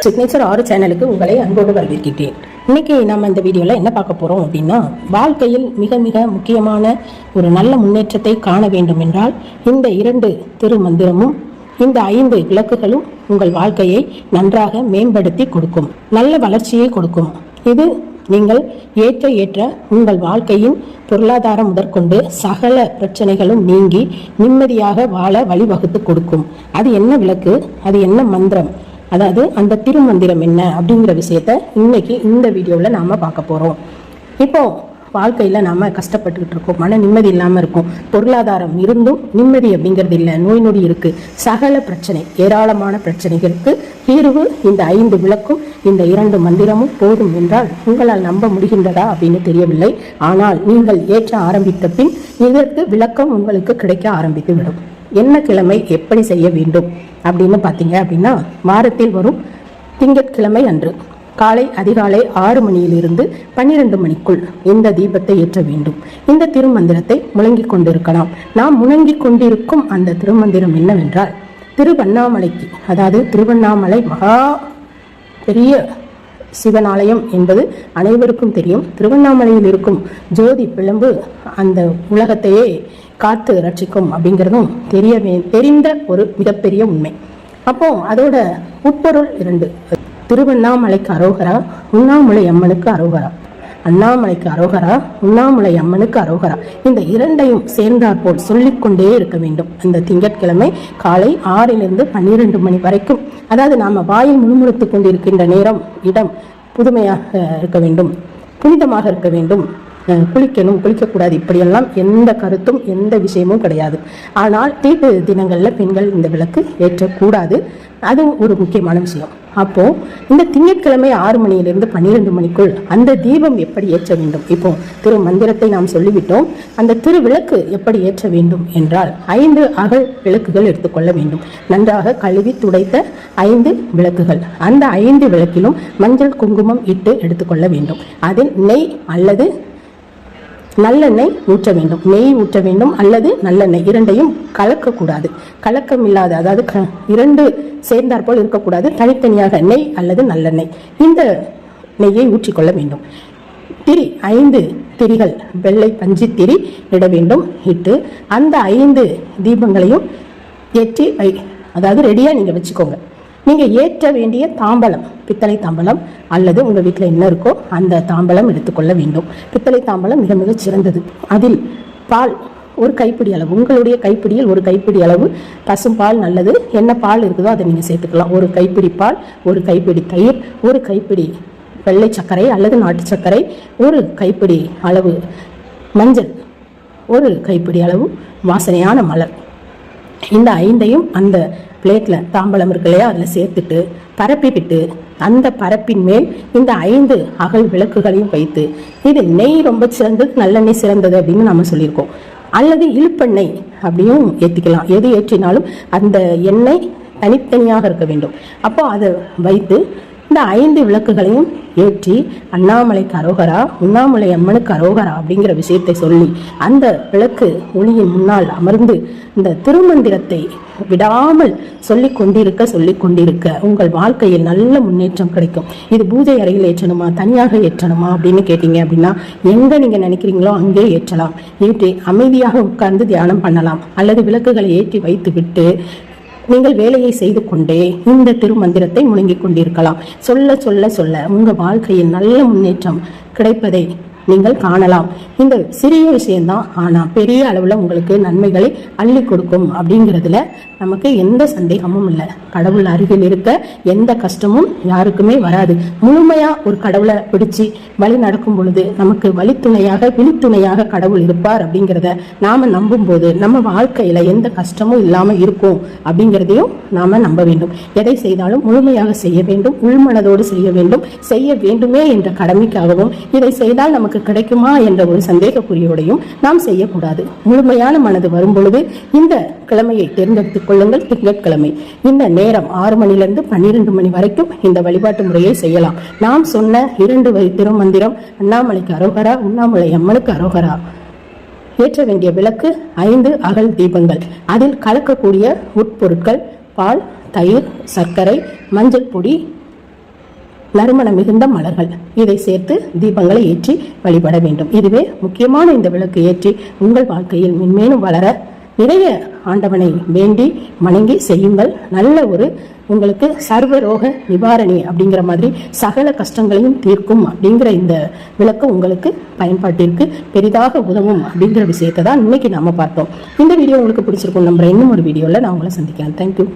Signature 6 சேனலுக்கு உங்களை அன்போடு வரவேற்கிறேன். இன்னைக்கு நம்ம இந்த வீடியோவில் என்ன பார்க்க போகிறோம் அப்படின்னா, வாழ்க்கையில் மிக மிக முக்கியமான ஒரு நல்ல முன்னேற்றத்தை காண வேண்டும் என்றால் இந்த 2 திருமந்திரமும் இந்த 5 விளக்குகளும் உங்கள் வாழ்க்கையை நன்றாக மேம்படுத்தி கொடுக்கும், நல்ல வளர்ச்சியை கொடுக்கும். இது நீங்கள் ஏற்ற உங்கள் வாழ்க்கையின் பொருளாதாரம் முதற்கொண்டு சகல பிரச்சனைகளும் நீங்கி நிம்மதியாக வாழ வழிவகுத்து கொடுக்கும். அது என்ன விளக்கு, அது என்ன மந்திரம், அதாவது அந்த திருமந்திரம் என்ன அப்படிங்கிற விஷயத்த இன்னைக்கு இந்த வீடியோவில் நாம் பார்க்க போகிறோம். இப்போ வாழ்க்கையில் நாம் கஷ்டப்பட்டுக்கிட்டு இருக்கோம், மன நிம்மதி இல்லாமல் இருக்கும், பொருளாதாரம் இருந்தும் நிம்மதி அப்படிங்கிறது இல்லை, நோய் நொடி இருக்குது, சகல பிரச்சனை, ஏராளமான பிரச்சனைகளுக்கு தீர்வு இந்த 5 விளக்கும் இந்த 2 மந்திரமும் போதும் என்றால் உங்களால் நம்ப முடிகின்றதா அப்படின்னு தெரியவில்லை. ஆனால் நீங்கள் ஏற்ற ஆரம்பித்த பின் இதற்கு விளக்கம் உங்களுக்கு கிடைக்க ஆரம்பித்து விடும். என்ன கிழமை எப்படி செய்ய வேண்டும் அப்படின்னு பார்த்தீங்க அப்படின்னா, வாரத்தில் வரும் திங்கட்கிழமை அன்று காலை அதிகாலை 6 மணியிலிருந்து 12 மணிக்குள் இந்த தீபத்தை ஏற்ற வேண்டும். இந்த திருமந்திரத்தை முழங்கிக் கொண்டிருக்கலாம். நாம் முழங்கிக் கொண்டிருக்கும் அந்த திருமந்திரம் என்னவென்றால், திருவண்ணாமலைக்கு, அதாவது திருவண்ணாமலை மகா பெரிய சிவன் ஆலயம் என்பது அனைவருக்கும் தெரியும். திருவண்ணாமலையில் இருக்கும் ஜோதி பிளம்பு அந்த உலகத்தையே காத்து ரட்சிக்கும் அப்படிங்கிறதும் தெரிந்த ஒரு மிகப்பெரிய உண்மை. அப்போ அதோட உட்பொருள் 2. திருவண்ணாமலைக்கு அரோகரா, உண்ணாமுலை அம்மனுக்கு அரோகரா. அண்ணாமலைக்கு அரோகரா, உண்ணாமுலை அம்மனுக்கு அரோகரா. இந்த 2ஐயும் சேர்ந்தாற்போல் சொல்லிக்கொண்டே இருக்க வேண்டும். இந்த திங்கட்கிழமை காலை 6லிருந்து 12 மணி வரைக்கும், அதாவது நாம வாயில் முணுமுணுத்துக் கொண்டிருக்கின்ற நேரம், இடம் புதுமையாக இருக்க வேண்டும், புனிதமாக இருக்க வேண்டும், குளிக்கணும் குளிக்கக்கூடாது, இப்படியெல்லாம் எந்த கருத்தும் எந்த விஷயமும் கிடையாது. ஆனால் தீட்டு தினங்களில் பெண்கள் இந்த விளக்கு ஏற்றக்கூடாது, அதுவும் ஒரு முக்கியமான விஷயம். அப்போ இந்த திங்கட்கிழமை 6 மணியிலிருந்து 12 மணிக்குள் அந்த தீபம் எப்படி ஏற்ற வேண்டும். இப்போ திரு மந்திரத்தை நாம் சொல்லிவிட்டோம். அந்த திரு விளக்கு எப்படி ஏற்ற வேண்டும் என்றால் 5 அகல் விளக்குகள் எடுத்துக்கொள்ள வேண்டும். நன்றாக கழுவி துடைத்த 5 விளக்குகள். அந்த 5 விளக்கிலும் மஞ்சள் குங்குமம் இட்டு எடுத்துக்கொள்ள வேண்டும். அதில் நெய் அல்லது நல்லெண்ணெய் ஊற்ற வேண்டும். நெய் ஊற்ற வேண்டும் அல்லது நல்லெண்ணெய், 2ஐயும் கலக்கக்கூடாது. கலக்கம் இல்லாத, அதாவது 2 சேர்ந்தாற்போல் இருக்கக்கூடாது. தனித்தனியாக நெய் அல்லது நல்லெண்ணெய், இந்த நெய்யை ஊற்றிக்கொள்ள வேண்டும். திரி 5 திரிகள், வெள்ளை பஞ்சு திரி இட வேண்டும். இட்டு அந்த 5 தீபங்களையும் ஏற்றி அதாவது ரெடியாக நீங்கள் வச்சுக்கோங்க. நீங்கள் ஏற்ற வேண்டிய தாம்பலம், பித்தளை தாம்பலம் அல்லது உங்கள் வீட்டில் என்ன இருக்கோ அந்த தாம்பலம் எடுத்துக்கொள்ள வேண்டும். பித்தளை தாம்பலம் மிக மிக சிறந்தது. அதில் பால் ஒரு கைப்பிடி அளவு, உங்களுடைய கைப்பிடியில் ஒரு கைப்பிடி அளவு பசும் பால், நல்லது என்ன பால் இருக்குதோ அதை நீங்கள் சேர்த்துக்கலாம். ஒரு கைப்பிடி பால், ஒரு கைப்பிடி தயிர், ஒரு கைப்பிடி வெள்ளை சர்க்கரை அல்லது நாட்டு சர்க்கரை, ஒரு கைப்பிடி அளவு மஞ்சள், ஒரு கைப்பிடி அளவு வாசனையான மலர். இந்த 5ஐயும் அந்த பிளேட்டில், தாம்பலம் இருக்கு இல்லையா, அதில் சேர்த்துட்டு பரப்பிக்கிட்டு அந்த பரப்பின் மேல் இந்த 5 அகல் விளக்குகளையும் வைத்து, இது நெய் ரொம்ப சிறந்தது, நல்லெண்ணெய் சிறந்தது அப்படின்னு நம்ம சொல்லியிருக்கோம். அல்லது இழுப்பெண்ணெய் அப்படியும் ஏற்றிக்கலாம். எது ஏற்றினாலும் அந்த எண்ணெய் தனித்தனியாக இருக்க வேண்டும். அப்போ அதை வைத்து இந்த 5 விளக்குகளையும் ஏற்றி அண்ணாமலைக்கு அரோகரா, உண்ணாமுலை அம்மனுக்கு அரோகரா அப்படிங்கிற விஷயத்தை சொல்லி அந்த விளக்கு ஒளியின் முன்னால் அமர்ந்து இந்த திருமந்திரத்தை விடாமல் சொல்லிக் கொண்டிருக்க உங்கள் வாழ்க்கையில் நல்ல முன்னேற்றம் கிடைக்கும். இது பூஜை அறையில் ஏற்றணுமா, தனியாக ஏற்றணுமா அப்படின்னு கேட்டீங்க அப்படின்னா, எங்க நீங்க நினைக்கிறீங்களோ அங்கே ஏற்றலாம். ஏற்றி அமைதியாக உட்கார்ந்து தியானம் பண்ணலாம். அல்லது விளக்குகளை ஏற்றி வைத்து விட்டு நீங்கள் வேலையை செய்து கொண்டே இந்த திருமந்திரத்தை முழங்கிக் கொண்டிருக்கலாம். சொல்ல சொல்ல சொல்ல உங்க வாழ்க்கையில் நல்ல முன்னேற்றம் கிடைப்பதை நீங்கள் காணலாம். இந்த சிறிய விஷயம்தான், ஆனால் பெரிய அளவில் உங்களுக்கு நன்மைகளை அள்ளி கொடுக்கும் அப்படிங்கிறதுல நமக்கு எந்த சந்தேகமும் இல்லை. கடவுள் அருகில் இருக்க எந்த கஷ்டமும் யாருக்குமே வராது. முழுமையா ஒரு கடவுளை பிடிச்சி வழி நடக்கும் பொழுது நமக்கு வழித்துணையாக விழித்துணையாக கடவுள் இருப்பார் அப்படிங்கிறத நாம நம்பும் போது நம்ம வாழ்க்கையில எந்த கஷ்டமும் இல்லாம இருக்கும் அப்படிங்கிறதையும் நாம நம்ப வேண்டும். எதை செய்தாலும் முழுமையாக செய்ய வேண்டும், உள்மனதோடு செய்ய வேண்டும். செய்ய வேண்டுமே என்ற கடமைக்காகவும் இதை செய்தால் நமக்கு கிடைக்குமா என்ற ஒரு சந்தேகக்குறியோடையும் நாம் செய்யக்கூடாது. முழுமையான மனது வரும் பொழுது இந்த கிழமையை தேர்ந்தெடுத்துக் கொள்ளுங்கள். திங்கட்கிழமை இந்த நேரம் 6 மணிலிருந்து 12 மணி வரைக்கும் இந்த வழிபாட்டு முறையை செய்யலாம். நாம் சொன்ன 2 திருமந்திரம், அண்ணாமலைக்கு அரோகரா, உண்ணாமுலை அம்மனுக்கு அரோகரா, ஏற்ற வேண்டிய விளக்கு 5 அகல் தீபங்கள். அதில் கலக்கக்கூடிய உட்பொருட்கள் பால், தயிர், சர்க்கரை, மஞ்சள் பொடி, நறுமணம் மிகுந்த மலர்கள். இதை சேர்த்து தீபங்களை ஏற்றி வழிபட வேண்டும். இதுவே முக்கியமான இந்த விளக்கு ஏற்றி உங்கள் வாழ்க்கையில் மென்மேலும் வளர நிறைய ஆண்டவனை வேண்டி வணங்கி செய்யுங்கள். நல்ல ஒரு உங்களுக்கு சர்வரோக நிவாரணி அப்படிங்கிற மாதிரி சகல கஷ்டங்களையும் தீர்க்கும் அப்படிங்கிற இந்த விளக்கு உங்களுக்கு பயன்பாட்டிற்கு பெரிதாக உதவும் அப்படிங்கிற விஷயத்தை தான் இன்னைக்கு நாம பார்த்தோம். இந்த வீடியோ உங்களுக்கு பிடிச்சிருக்கும் நம்புறேன். இன்னும் ஒரு வீடியோவில் நான் உங்களை சந்திக்கிறேன். தேங்க்யூ.